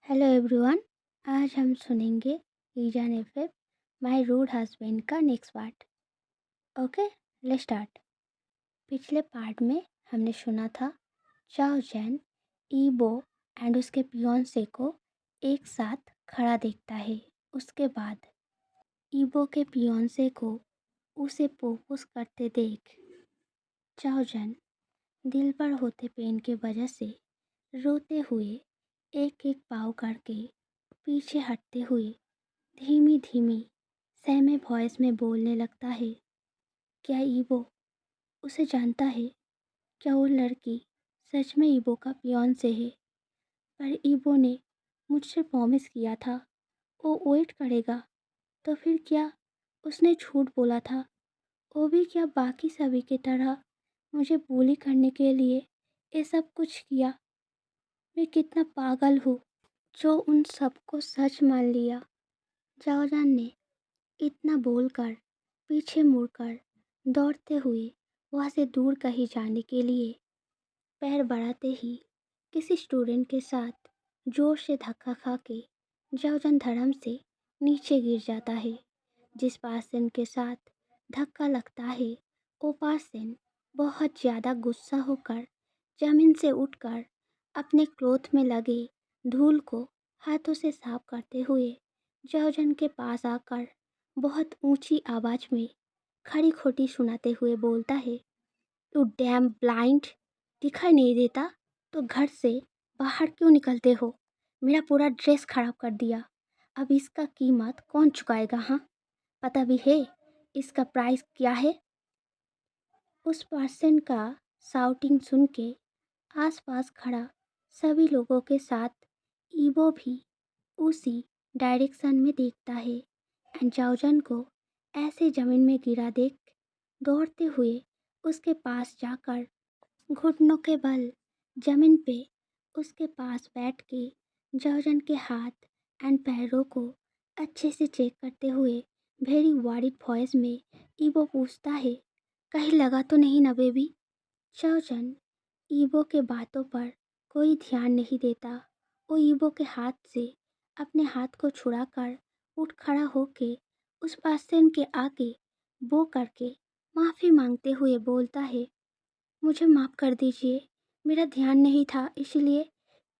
Hello everyone. आज हम सुनेंगे ईजान एफएफ माय रूड हस्बैंड का next part. Okay, let's start. पिछले पार्ट में हमने सुना था चाओ जैन ईबो एंड उसके पियोंसे को एक साथ खड़ा देखता है। उसके बाद ईबो के पियोंसे को उसे प्रपोज करते देख चाओ जैन दिल पर होते पेन के वजह से रोते हुए एक एक पाँव करके पीछे हटते हुए धीमी धीमी सहमे वॉइस में बोलने लगता है। क्या ईबो उसे जानता है? क्या वो लड़की सच में ईबो का पियोंसे है? पर ईबो ने मुझसे प्रॉमिस किया था वो वेट करेगा, तो फिर क्या उसने झूठ बोला था? वो भी क्या बाकी सभी की तरह मुझे bully करने के लिए ये सब कुछ किया? मैं कितना पागल हूँ जो उन सबको सच मान लिया। जाओजान ने इतना बोलकर पीछे मुड़कर दौड़ते हुए वहाँ से दूर कहीं जाने के लिए पैर बढ़ाते ही किसी स्टूडेंट के साथ जोर से धक्का खा के जाओजान धड़म से नीचे गिर जाता है। जिस पर्सन के साथ धक्का लगता है वो पर्सन बहुत ज़्यादा गुस्सा होकर जमीन से उठकर अपने क्लोथ में लगे धूल को हाथों से साफ करते हुए जाओजान के पास आकर बहुत ऊंची आवाज़ में खड़ी खोटी सुनाते हुए बोलता है, "यू डैम ब्लाइंड! दिखाई नहीं देता तो घर से बाहर क्यों निकलते हो? मेरा पूरा ड्रेस खराब कर दिया। अब इसका कीमत कौन चुकाएगा? हाँ, पता भी है इसका प्राइस क्या है?" उस पर्सन का शाउटिंग सुन के आसपास खड़ा सभी लोगों के साथ ईबो भी उसी डायरेक्शन में देखता है एंड जाओजन को ऐसे जमीन में गिरा देख दौड़ते हुए उसके पास जाकर घुटनों के बल जमीन पे उसके पास बैठ के जाओजन के हाथ एंड पैरों को अच्छे से चेक करते हुए वेरी वरीड वॉइस में ईबो पूछता है, "कहीं लगा तो नहीं ना बेबी?" जाओजन ईबो के बातों पर कोई ध्यान नहीं देता। वो ईबो के हाथ से अपने हाथ को छुड़ाकर उठ खड़ा होके उस पर्सन के आगे बो करके माफ़ी मांगते हुए बोलता है, "मुझे माफ़ कर दीजिए, मेरा ध्यान नहीं था इसलिए।"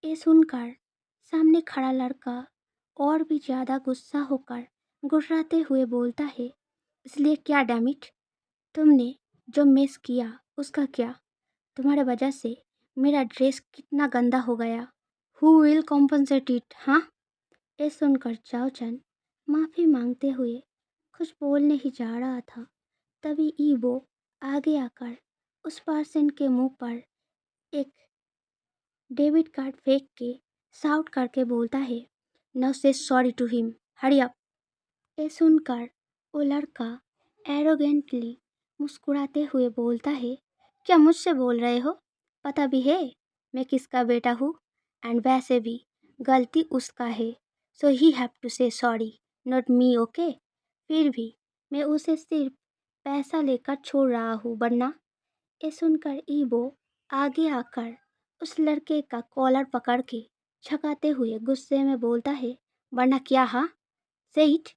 ये सुनकर सामने खड़ा लड़का और भी ज़्यादा गुस्सा होकर गुर्राते हुए बोलता है, "इसलिए क्या डैमिट? तुमने जो मिस किया उसका क्या? तुम्हारे वजह से मेरा ड्रेस कितना गंदा हो गया। Who will compensate it? हाँ?" ये सुनकर चाओचन माफ़ी मांगते हुए कुछ बोलने ही जा रहा था, तभी ईबो आगे आकर उस पर्सन के मुंह पर एक डेबिट कार्ड फेंक के शाउट करके बोलता है, "now say sorry to him, hurry up." ये सुनकर वो लड़का एरोगेंटली मुस्कुराते हुए बोलता है, "क्या मुझसे बोल रहे हो? पता भी है मैं किसका बेटा हूँ एंड वैसे भी गलती उसका है, सो ही हैव टू से सॉरी, नॉट मी, ओके? फिर भी मैं उसे सिर्फ पैसा लेकर छोड़ रहा हूँ, वरना..." ये सुनकर ईबो आगे आकर उस लड़के का कॉलर पकड़ के झकाते हुए गुस्से में बोलता है, "वरना क्या? हाँ, से it,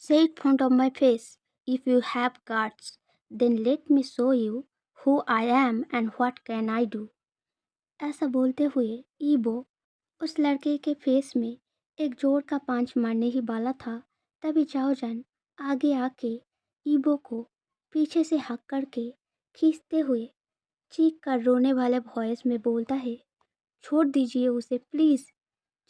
say it front of my face. If you have guts, then let me show you who I am and what can I do." ऐसा बोलते हुए ईबो उस लड़के के फेस में एक जोर का पांच मारने ही वाला था, तभी जाओजान आगे आके ईबो को पीछे से हक करके खींचते हुए चीख कर रोने वाले वॉइस में बोलता है, "छोड़ दीजिए उसे प्लीज़।"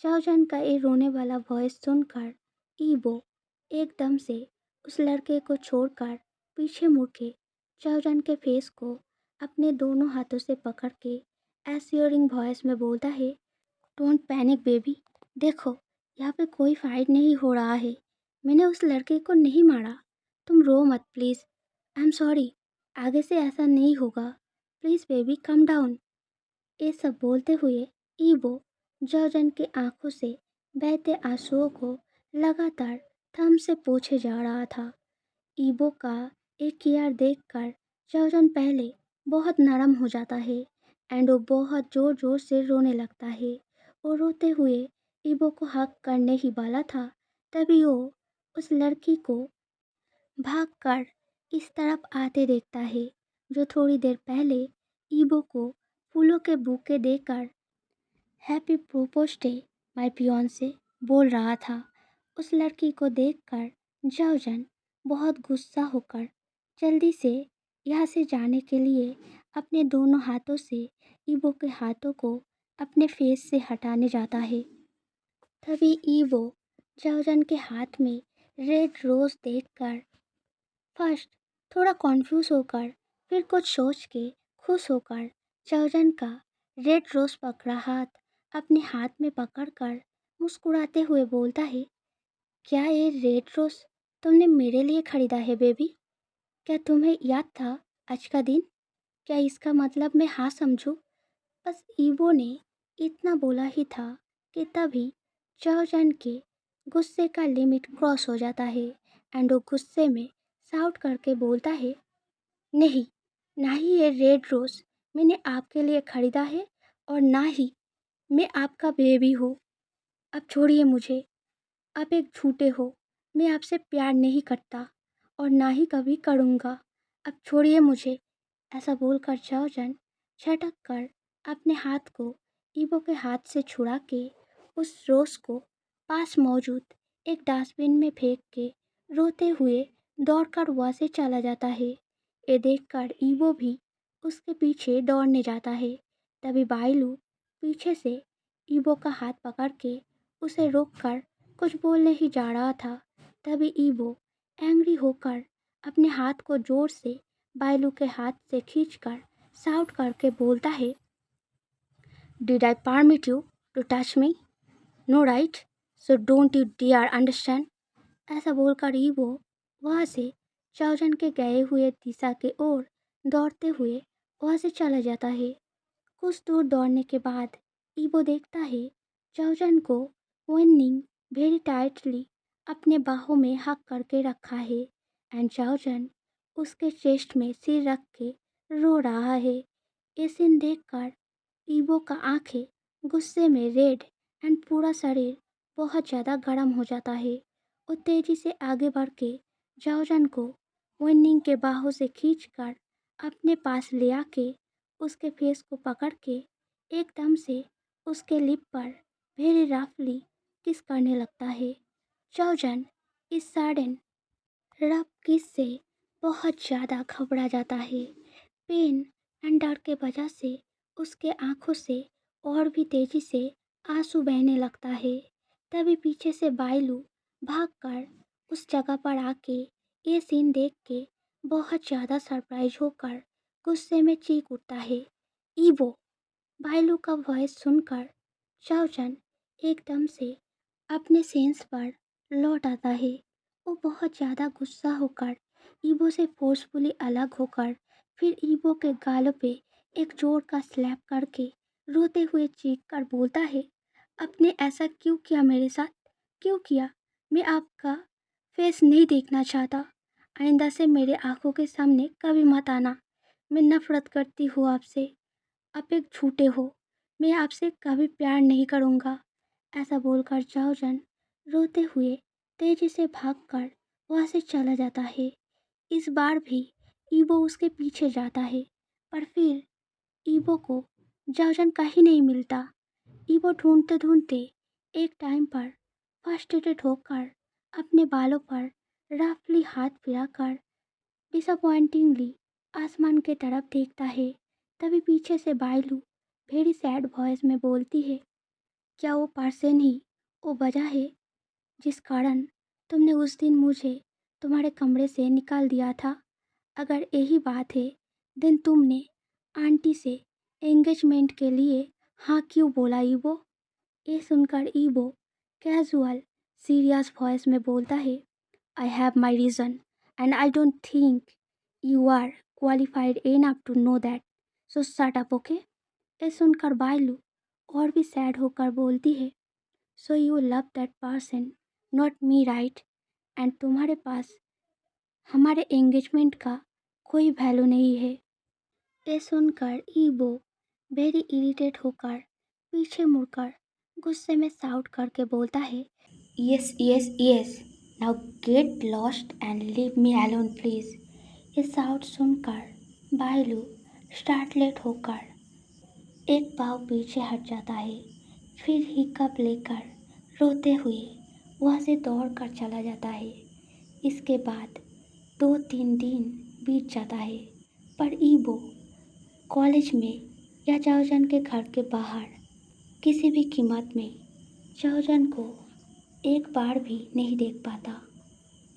जाओजान का ये रोने वाला वॉइस सुनकर ईबो एकदम से उस लड़के को छोड़कर पीछे मुड़ के जाओजान के फेस को अपने दोनों हाथों से पकड़ के एश्योरिंग वॉइस में बोलता है, "डोंट पैनिक बेबी, देखो यहाँ पे कोई फाइट नहीं हो रहा है, मैंने उस लड़के को नहीं मारा, तुम रो मत प्लीज़, आई एम सॉरी, आगे से ऐसा नहीं होगा, प्लीज़ बेबी कम डाउन।" ये सब बोलते हुए ईबो जाओजान की आंखों से बहते आंसुओं को लगातार थम से पोंछे जा रहा था। ईबो का एक केयर देखकर जाओजान पहले बहुत नरम हो जाता है एंड वो बहुत ज़ोर ज़ोर से रोने लगता है। वो रोते हुए ईबो को हक करने ही वाला था, तभी वो उस लड़की को भागकर इस तरफ आते देखता है, जो थोड़ी देर पहले ईबो को फूलों के बुके देकर happy propose day my fiancee बोल रहा था। उस लड़की को देखकर जाओजन बहुत गुस्सा होकर जल्दी से यहाँ से जाने के लिए अपने दोनों हाथों से ईबो के हाथों को अपने फेस से हटाने जाता है। तभी ईवो जाओजन के हाथ में रेड रोज देखकर फर्स्ट थोड़ा कॉन्फ्यूज होकर, फिर कुछ सोच के खुश होकर जाओजन का रेड रोज पकड़ा हाथ अपने हाथ में पकड़कर मुस्कुराते हुए बोलता है, क्या ये रेड रोज तुमने मेरे लिए खरीदा है बेबी? क्या तुम्हें याद था आज का दिन? क्या इसका मतलब मैं हाँ समझूं? बस ईवो ने इतना बोला ही था कि तभी चाओजन के गुस्से का लिमिट क्रॉस हो जाता है एंड वो गुस्से में शाउट करके बोलता है, नहीं, ना ही ये रेड रोज मैंने आपके लिए खरीदा है और ना ही मैं आपका बेबी हूँ। अब छोड़िए मुझे, आप एक झूठे हो। मैं आपसे प्यार नहीं करता और ना ही कभी करूँगा। अब छोड़िए मुझे। ऐसा बोलकर जाओजन झटक कर अपने हाथ को ईबो के हाथ से छुड़ा के उस रोज को पास मौजूद एक डस्टबिन में फेंक के रोते हुए दौड़कर वहाँ से चला जाता है। ये देखकर ईबो भी उसके पीछे दौड़ने जाता है। तभी बाइलू पीछे से ईबो का हाथ पकड़ के उसे रोककर कुछ बोलने ही जा रहा था। तभी ईबो एंग्री होकर अपने हाथ को जोर से बाइलू के हाथ से खींचकर शाउट करके बोलता है, did I permit you to touch me? No right, so don't you dare understand. ऐसा बोलकर ईवो वहाँ से चाओजन के गए हुए दिशा के ओर दौड़ते हुए वहाँ से चला जाता है। कुछ दूर दौड़ने के बाद ईवो देखता है चाओजन को वेन्निंग वेरी टाइटली अपने बाहों में हक करके रखा है एंड चाओजन उसके चेस्ट में सिर रख के रो रहा है। ये सीन देखकर ईवो का आंखें गुस्से में रेड एंड पूरा शरीर बहुत ज़्यादा गर्म हो जाता है। वो तेजी से आगे बढ़ के जाओजन को वेन्निंग के बाहों से खींचकर अपने पास ले आके उसके फेस को पकड़ के एकदम से उसके लिप पर वेरी रफली किस करने लगता है। जाओजन इस सडन रफ किस से बहुत ज़्यादा घबरा जाता है। पेन एंड डर के वजह से उसके आंखों से और भी तेजी से आंसू बहने लगता है। तभी पीछे से बाइलू भागकर उस जगह पर आके ये सीन देख के बहुत ज़्यादा सरप्राइज होकर गुस्से में चीख उठता है, ईवो। बाइलू का वॉइस सुनकर चाओजन एकदम से अपने सेंस पर लौट आता है। वो बहुत ज़्यादा गुस्सा होकर ईबो से फोर्सफुली अलग होकर फिर ईबो के गालों पे एक जोर का स्लैप करके रोते हुए चीख कर बोलता है, आपने ऐसा क्यों किया मेरे साथ? क्यों किया? मैं आपका फेस नहीं देखना चाहता। आइंदा से मेरे आंखों के सामने कभी मत आना। मैं नफरत करती हूँ आपसे। आप एक झूठे हो। मैं आपसे कभी प्यार नहीं करूँगा। ऐसा बोलकर जाओजन रोते हुए तेजी से भागकर वहाँ से चला जाता है। इस बार भी ईबो उसके पीछे जाता है, पर फिर ईबो को जाओजन कहीं नहीं मिलता। ईबो ढूंढते ढूंढते एक टाइम पर फ्रस्ट्रेटेड होकर अपने बालों पर रफली हाथ फिराकर डिसअपॉइंटिंगली आसमान के तरफ देखता है। तभी पीछे से बाइलू वेरी सैड वॉइस में बोलती है, क्या वो पर्सन ही वो वजह है जिस कारण तुमने उस दिन मुझे तुम्हारे कमरे से निकाल दिया था? अगर यही बात है, देन तुमने आंटी से एंगेजमेंट के लिए हाँ क्यों बोला ईबो? ये सुनकर ईबो कैजुअल सीरियस वॉइस में बोलता है, I have my reason and I don't think you are qualified enough to know that, so shut up, okay. ये सुनकर बाइलू और भी सैड होकर बोलती है, so you love that person not me right, and तुम्हारे पास हमारे एंगेजमेंट का कोई वैल्यू नहीं है। ये सुनकर ईबो वेरी इरिटेट होकर पीछे मुड़कर गुस्से में शाउट करके बोलता है, yes yes yes, now get lost and leave me alone please. ये शाउट सुनकर बायलू स्टार्टलेट होकर एक पाँव पीछे हट जाता है। फिर हिक्कप लेकर रोते हुए वहाँ से दौड़ कर चला जाता है। इसके बाद 2-3 दिन बीत जाता है, पर ईबो कॉलेज में या चाओजन के घर के बाहर किसी भी कीमत में चाओजन को एक बार भी नहीं देख पाता।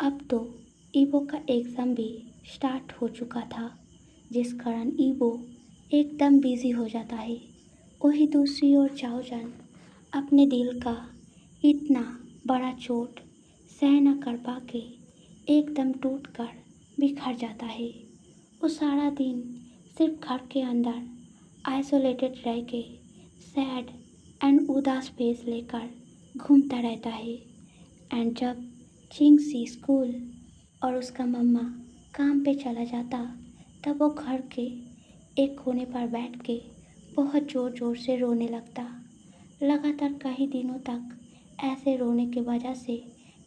अब तो ईबो का एग्ज़ाम भी स्टार्ट हो चुका था, जिस कारण ईबो एकदम बिजी हो जाता है। वही दूसरी ओर चाओजन अपने दिल का इतना बड़ा चोट सह न कर पाके एकदम टूट कर बिखर जाता है। वो सारा दिन सिर्फ घर के अंदर आइसोलेटेड रह के सैड एंड उदास फेस लेकर घूमता रहता है। एंड जब चिंगसी स्कूल और उसका मम्मा काम पे चला जाता, तब वो घर के एक कोने पर बैठ के बहुत ज़ोर ज़ोर से रोने लगता। लगातार कई दिनों तक ऐसे रोने की वजह से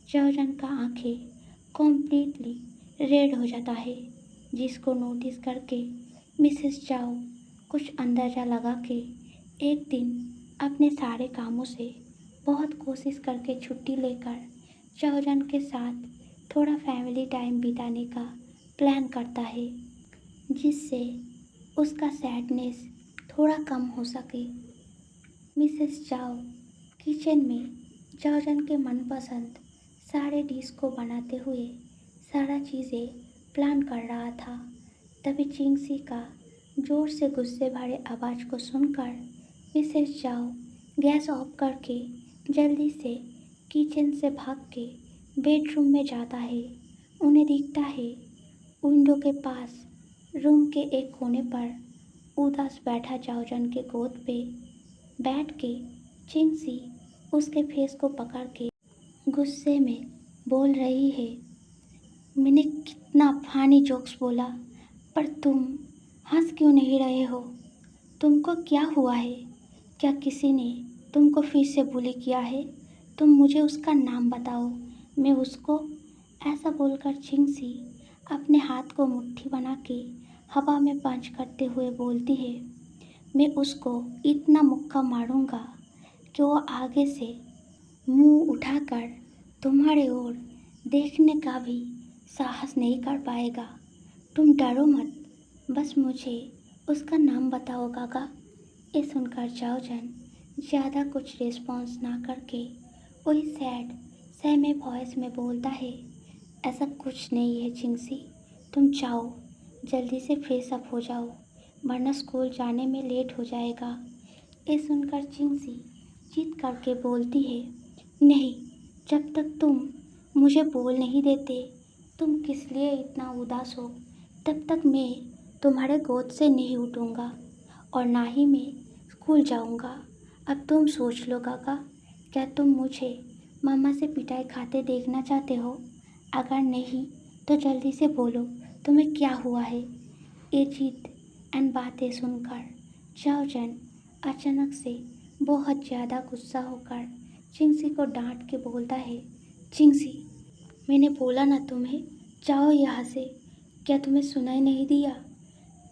चाओजन का आंखें कॉम्प्लीटली रेड हो जाता है, जिसको नोटिस करके मिसेस चाओ कुछ अंदाज़ा लगा के एक दिन अपने सारे कामों से बहुत कोशिश करके छुट्टी लेकर चाओजन के साथ थोड़ा फैमिली टाइम बिताने का प्लान करता है, जिससे उसका सैडनेस थोड़ा कम हो सके। मिसेस चाओ किचन में चाओजन के मनपसंद सारे डिश को बनाते हुए सारा चीज़ें प्लान कर रहा था। तभी चिंगसी का जोर से गुस्से भरे आवाज़ को सुनकर मिसेस चाओ गैस ऑफ करके जल्दी से किचन से भाग के बेडरूम में जाता है। उन्हें दिखता है विंडो के पास रूम के एक कोने पर उदास बैठा चाओजन के गोद पे बैठ के चिंगसी उसके फेस को पकड़ के गुस्से में बोल रही है, मैंने कितना फानी जोक्स बोला, पर तुम हंस क्यों नहीं रहे हो? तुमको क्या हुआ है? क्या किसी ने तुमको फिर से बुली किया है? तुम मुझे उसका नाम बताओ, मैं उसको। ऐसा बोलकर चिंगसी अपने हाथ को मुट्ठी बना के हवा में पंच करते हुए बोलती है, मैं उसको इतना मुक्का मारूंगा कि वो आगे से मुंह उठाकर तुम्हारे ओर देखने का भी साहस नहीं कर पाएगा। तुम डरो मत, बस मुझे उसका नाम बताओ काका। ये सुनकर चाओजन ज़्यादा कुछ रिस्पॉन्स ना करके वही सैड सहमे वॉइस में बोलता है, ऐसा कुछ नहीं है चिंगसी, तुम जाओ जल्दी से फ्रेश अप हो जाओ, वरना स्कूल जाने में लेट हो जाएगा। ये सुनकर चिंगसी जिद करके बोलती है, नहीं, जब तक तुम मुझे बोल नहीं देते तुम किस लिए इतना उदास हो, तब तक मैं तुम्हारे गोद से नहीं उठूँगा और ना ही मैं स्कूल जाऊँगा। अब तुम सोच लो काका, क्या तुम मुझे मम्मा से पिटाई खाते देखना चाहते हो? अगर नहीं तो जल्दी से बोलो तुम्हें क्या हुआ है। ये जिद एंड बातें सुनकर चाओजन अचानक से बहुत ज़्यादा गुस्सा होकर चिंगसी को डांट के बोलता है, चिंगसी, मैंने बोला ना तुम्हें, जाओ यहाँ से, क्या तुम्हें सुनाई नहीं दिया?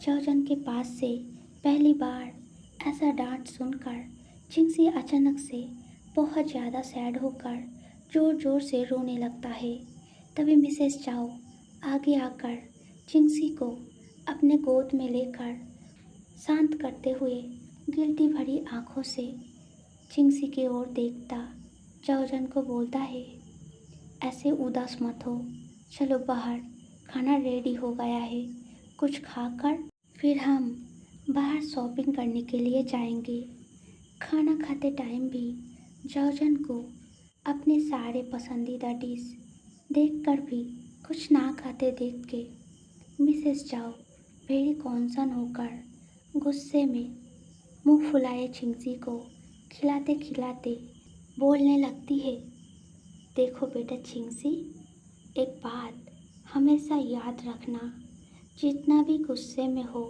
चाओजन के पास से पहली बार ऐसा डांट सुनकर चिंगसी अचानक से बहुत ज़्यादा सैड होकर ज़ोर ज़ोर से रोने लगता है। तभी मिसेस चाओ आगे आकर चिंगसी को अपने गोद में लेकर शांत करते हुए गिल्टी भरी आंखों से चिंगसी की ओर देखता चाओजन को बोलता है, ऐसे उदास मत हो, चलो बाहर, खाना रेडी हो गया है, कुछ खाकर फिर हम बाहर शॉपिंग करने के लिए जाएंगे। खाना खाते टाइम भी चाओजन को अपने सारे पसंदीदा डिश देखकर भी कुछ ना खाते देख के मिसेस चाओ वेरी कॉन्सर्न होकर गुस्से में मुंह फुलाए चिंगसी को खिलाते खिलाते बोलने लगती है, देखो बेटा चिंगसी, एक बात हमेशा याद रखना, जितना भी गुस्से में हो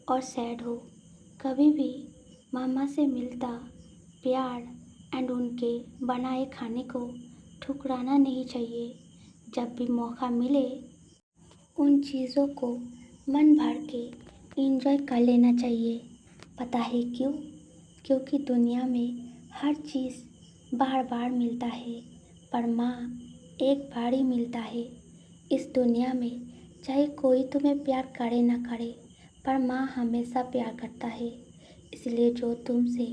और सैड हो, कभी भी मामा से मिलता प्यार एंड उनके बनाए खाने को ठुकराना नहीं चाहिए। जब भी मौका मिले उन चीज़ों को मन भर के एंजॉय कर लेना चाहिए। पता है क्यों? क्योंकि दुनिया में हर चीज़ बार बार मिलता है, पर माँ एक बार ही मिलता है। इस दुनिया में चाहे कोई तुम्हें प्यार करे ना करे, पर माँ हमेशा प्यार करता है। इसलिए जो तुमसे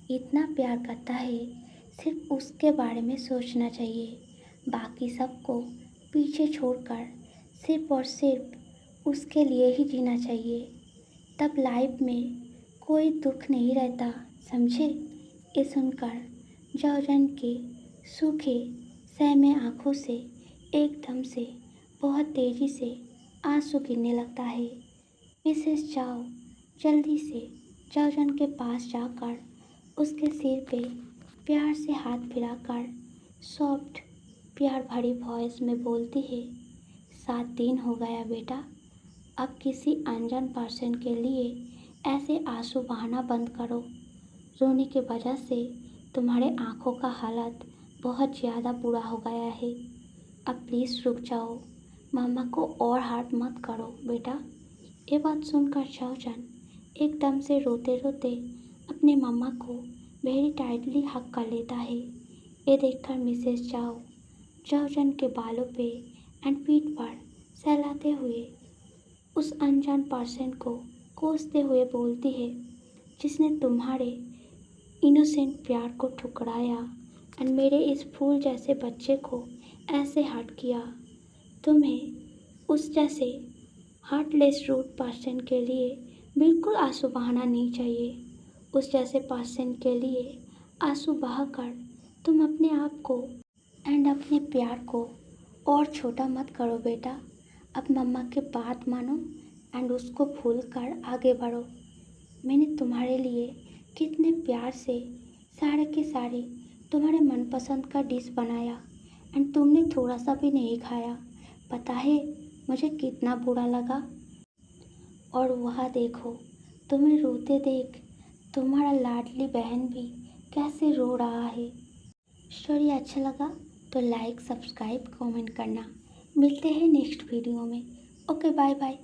इतना प्यार करता है, सिर्फ उसके बारे में सोचना चाहिए। बाकी सबको पीछे छोड़कर सिर्फ और सिर्फ उसके लिए ही जीना चाहिए। तब लाइफ में कोई दुख नहीं रहता, समझे? ये सुनकर जाओजन के सूखे सहमे आँखों से एकदम से बहुत तेज़ी से आंसू गिरने लगता है। मिसेस चाओ जल्दी से जाओजन के पास जाकर उसके सिर पे प्यार से हाथ फिराकर सॉफ्ट प्यार भरी वॉइस में बोलती है, 7 दिन हो गया बेटा, अब किसी अनजान पर्सन के लिए ऐसे आंसू बहाना बंद करो। रोने की वजह से तुम्हारे आँखों का हालत बहुत ज़्यादा बुरा हो गया है। अब प्लीज़ रुक जाओ, मम्मा को और हार्ट मत करो बेटा। ये बात सुनकर जाओजन एकदम से रोते रोते अपने मम्मा को वेरी टाइटली हग कर लेता है। ये देखकर मिसेस चाओ जाओजन के बालों पे एंड पीठ पर सहलाते हुए उस अनजान पर्सन को कोसते हुए बोलती है, जिसने तुम्हारे इनोसेंट प्यार को ठुकराया एंड मेरे इस फूल जैसे बच्चे को ऐसे हर्ट किया। तुम्हें उस जैसे हार्टलेस रूड पर्सन के लिए बिल्कुल आंसू बहाना नहीं चाहिए। उस जैसे पर्सन के लिए आंसू बहाकर तुम अपने आप को एंड अपने प्यार को और छोटा मत करो बेटा। अब मम्मा की बात मानो एंड उसको भूल कर आगे बढ़ो। मैंने तुम्हारे लिए कितने प्यार से सारे के सारे तुम्हारे मनपसंद का डिश बनाया एंड तुमने थोड़ा सा भी नहीं खाया। पता है मुझे कितना बुरा लगा। और वहाँ देखो, तुम्हें रोते देख तुम्हारा लाडली बहन भी कैसे रो रहा है। स्टोरी अच्छा लगा तो लाइक, सब्सक्राइब, कमेंट करना। मिलते हैं नेक्स्ट वीडियो में। Okay, bye bye.